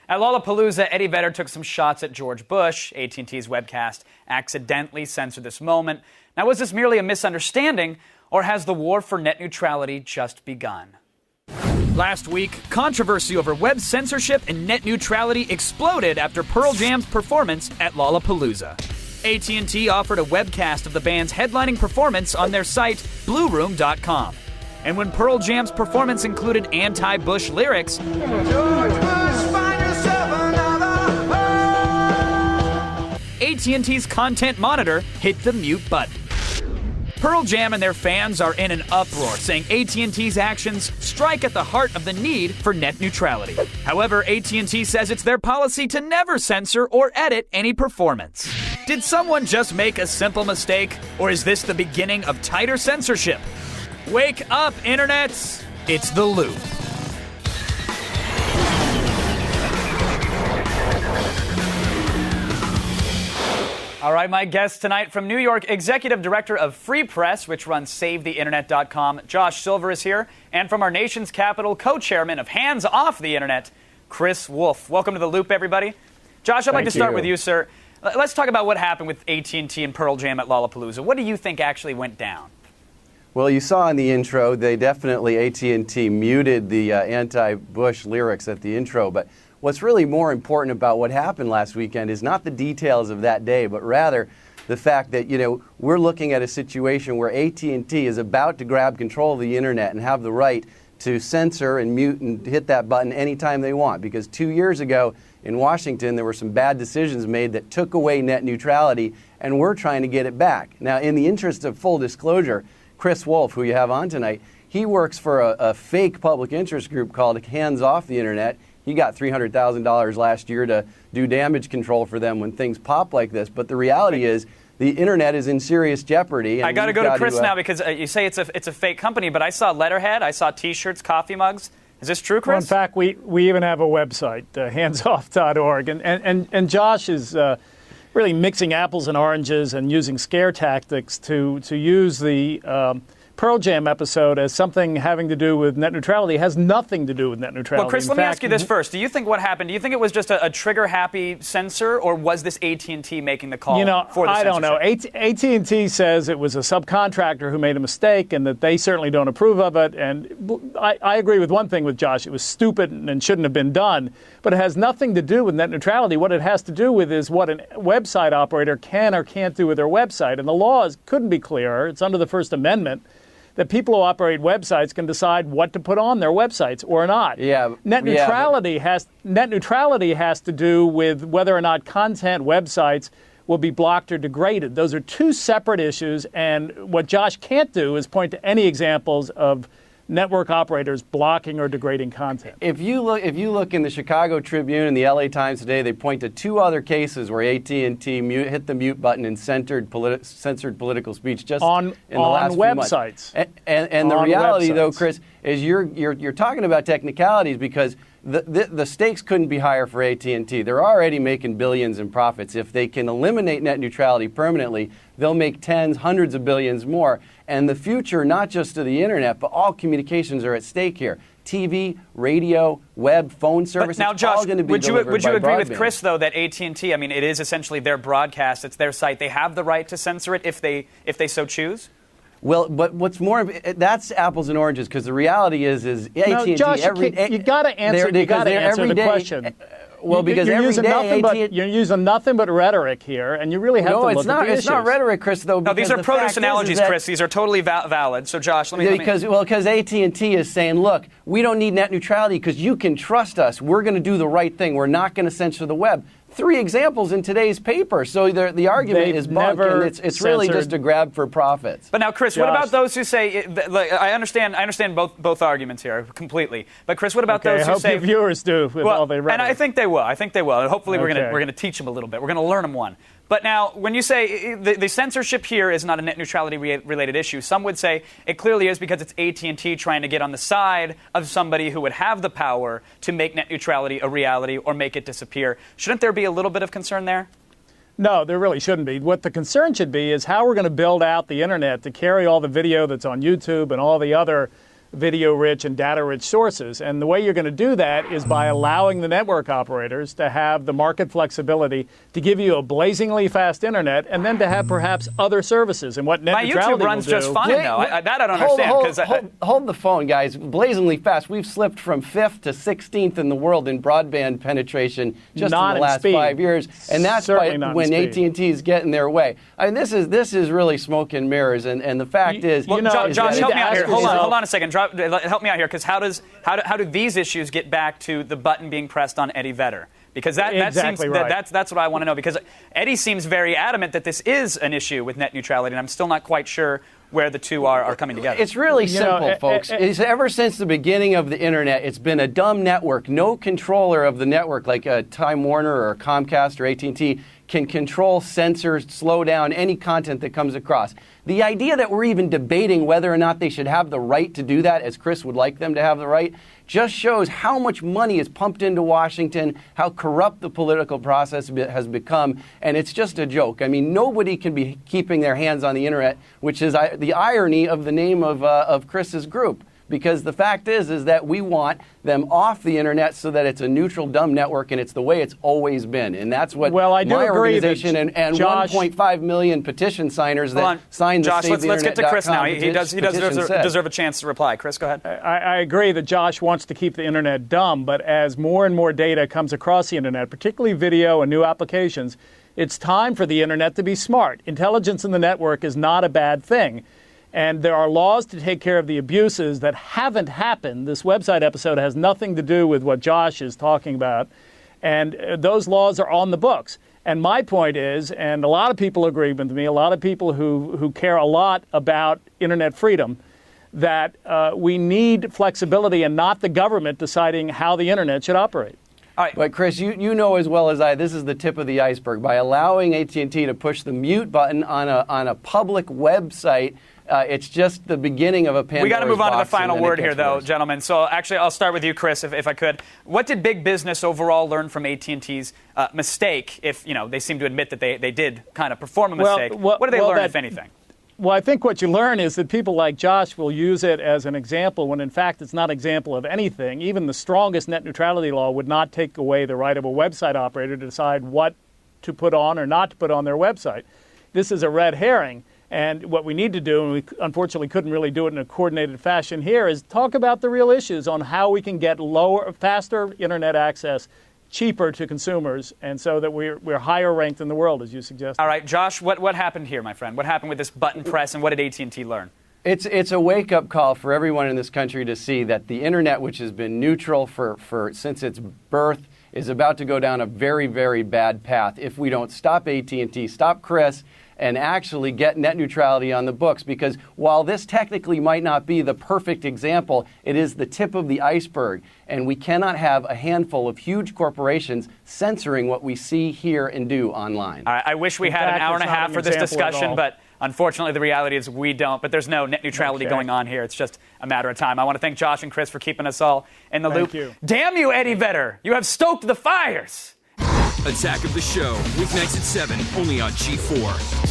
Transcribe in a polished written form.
At Lollapalooza, Eddie Vedder took some shots at George Bush. AT&T's webcast accidentally censored this moment. Now, was this merely a misunderstanding, or has the war for net neutrality just begun? Last week, controversy over web censorship and net neutrality exploded after Pearl Jam's performance at Lollapalooza. AT&T offered a webcast of the band's headlining performance on their site, blueroom.com. And when Pearl Jam's performance included anti-Bush lyrics, AT&T's content monitor hit the mute button. Pearl Jam and their fans are in an uproar, saying AT&T's actions strike at the heart of the need for net neutrality. However, AT&T says it's their policy to never censor or edit any performance. Did someone just make a simple mistake, or is this the beginning of tighter censorship? Wake up, internets! It's The Loop. All right, my guest tonight from New York, Executive Director of Free Press, which runs SaveTheInternet.com, Josh Silver is here. And from our nation's capital, co-chairman of Hands Off the Internet, Chris Wolf. Welcome to The Loop, everybody. Josh, I'd like to start with you, sir. Let's talk about what happened with AT&T and Pearl Jam at Lollapalooza. What do you think actually went down? Well, you saw in the intro, they definitely, AT&T muted the anti-Bush lyrics at the intro, but what's really more important about what happened last weekend is not the details of that day, but rather the fact that, we're looking at a situation where AT&T is about to grab control of the internet and have the right to censor and mute and hit that button anytime they want. Because 2 years ago in Washington, there were some bad decisions made that took away net neutrality, and we're trying to get it back. Now, in the interest of full disclosure, Chris Wolf, who you have on tonight, he works for a fake public interest group called Hands Off the Internet. He got $300,000 last year to do damage control for them when things pop like this. But the reality is the internet is in serious jeopardy. And I got to go to Chris now because you say it's a fake company, but I saw letterhead, I saw T-shirts, coffee mugs. Is this true, Chris? Well, in fact, we even have a website, handsoff.org. And Josh is really mixing apples and oranges and using scare tactics to use the Pearl Jam episode as something having to do with net neutrality. It has nothing to do with net neutrality. Well, Chris, let me ask you this first. Do you think what happened, do you think it was just a trigger-happy censor, or was this AT&T making the call for the censorship? I don't know. AT&T says it was a subcontractor who made a mistake and that they certainly don't approve of it. And I agree with one thing with Josh. It was stupid and shouldn't have been done. But it has nothing to do with net neutrality. What it has to do with is what a website operator can or can't do with their website. And the laws couldn't be clearer. It's under the First Amendment that people who operate websites can decide what to put on their websites or not. Net neutrality has to do with whether or not content websites will be blocked or degraded. Those are two separate issues, and what Josh can't do is point to any examples of network operators blocking or degrading content. If you look in the Chicago Tribune and the LA Times today, they point to two other cases where AT&T hit the mute button and censored political speech just in the last few months. And the reality, though, Chris, is you're talking about technicalities because the stakes couldn't be higher for AT&T. They're already making billions in profits. If they can eliminate net neutrality permanently, they'll make tens, hundreds of billions more. And the future, not just of the internet, but all communications are at stake here. TV, radio, web, phone service. But now, Josh, all going to be would you agree broadband. with Chris, though, that AT&T, it is essentially their broadcast, it's their site. They have the right to censor it if they so choose? Well, but what's more, that's apples and oranges, because the reality is AT&T Josh, you got to answer the question. Well, because you're using nothing but rhetoric here, and you really have to look at the issues. It's not rhetoric, Chris, though. No, these are produce analogies, Chris. These are totally valid. So, Josh, because AT&T is saying, look, we don't need net neutrality because you can trust us. We're going to do the right thing. We're not going to censor the web. 3 examples in today's paper. So the argument is bunk, and it's really just a grab for profits. But now, Chris, what about those who say? I understand both arguments here completely. But Chris, what about those who say? I hope your viewers do with all the rhetoric. And I think they will. And hopefully we're going to teach them a little bit. We're going to learn them one. But now, when you say the censorship here is not a net neutrality related issue, some would say it clearly is because it's AT&T trying to get on the side of somebody who would have the power to make net neutrality a reality or make it disappear. Shouldn't there be a little bit of concern there? No, there really shouldn't be. What the concern should be is how we're going to build out the internet to carry all the video that's on YouTube and all the other video-rich and data-rich sources. And the way you're going to do that is by allowing the network operators to have the market flexibility to give you a blazingly fast internet and then to have perhaps other services. And what net my neutrality YouTube runs will do, just fine, though. That I don't understand. Hold the phone, guys. Blazingly fast. We've slipped from 5th to 16th in the world in broadband penetration just in the last 5 years. And that's when AT&T is getting their way. I mean, this is really smoke and mirrors. And the fact is... Well, Josh, help me out here. Hold on a second. Help me out here, because how do these issues get back to the button being pressed on Eddie Vedder? Because that seems right. That's what I want to know. Because Eddie seems very adamant that this is an issue with net neutrality, and I'm still not quite sure where the two are coming together. It's really simple, folks. Ever since the beginning of the internet, it's been a dumb network. No controller of the network, like Time Warner or Comcast or AT&T, can control, censor, slow down any content that comes across. The idea that we're even debating whether or not they should have the right to do that, as Chris would like them to have the right, just shows how much money is pumped into Washington, how corrupt the political process has become, and it's just a joke. I mean, nobody can be keeping their hands on the internet, which is the irony of the name of Chris's group. Because the fact is that we want them off the internet so that it's a neutral, dumb network, and it's the way it's always been. And that's what my organization and 1.5 million petition signers that signed the Save the Internet.com let's get to Chris now. He does deserve a chance to reply. Chris, go ahead. I agree that Josh wants to keep the internet dumb, but as more and more data comes across the internet, particularly video and new applications, it's time for the internet to be smart. Intelligence in the network is not a bad thing. And there are laws to take care of the abuses that haven't happened. This website episode has nothing to do with what Josh is talking about. And those laws are on the books. And my point is, and a lot of people agree with me, a lot of people who care a lot about internet freedom, that we need flexibility and not the government deciding how the internet should operate. All right. But Chris, you know as well as I, this is the tip of the iceberg. By allowing AT&T to push the mute button on a public website, it's just the beginning of a Pandora's box. We got to move on to the final word here, though, gentlemen. So actually, I'll start with you, Chris, if I could. What did big business overall learn from AT&T's mistake? If they seem to admit that they did kind of perform a mistake, what did they learn, if anything? Well, I think what you learn is that people like Josh will use it as an example when, in fact, it's not an example of anything. Even the strongest net neutrality law would not take away the right of a website operator to decide what to put on or not to put on their website. This is a red herring. And what we need to do, and we unfortunately couldn't really do it in a coordinated fashion here, is talk about the real issues on how we can get faster internet access, cheaper to consumers, and so that we're higher ranked in the world, as you suggested. All right, Josh, what happened here, my friend? What happened with this button press, and what did AT&T learn? It's a wake-up call for everyone in this country to see that the internet, which has been neutral since its birth, is about to go down a very, very bad path if we don't stop AT&T, stop Chris, and actually get net neutrality on the books. Because while this technically might not be the perfect example, it is the tip of the iceberg. And we cannot have a handful of huge corporations censoring what we see, hear, and do online. All right, I wish we had an hour and a half for this discussion, but unfortunately the reality is we don't. But there's no net neutrality going on here. It's just a matter of time. I want to thank Josh and Chris for keeping us all in the loop. You. Damn you, Eddie Vedder. You have stoked the fires. Attack of the Show, weeknights at 7, only on G4.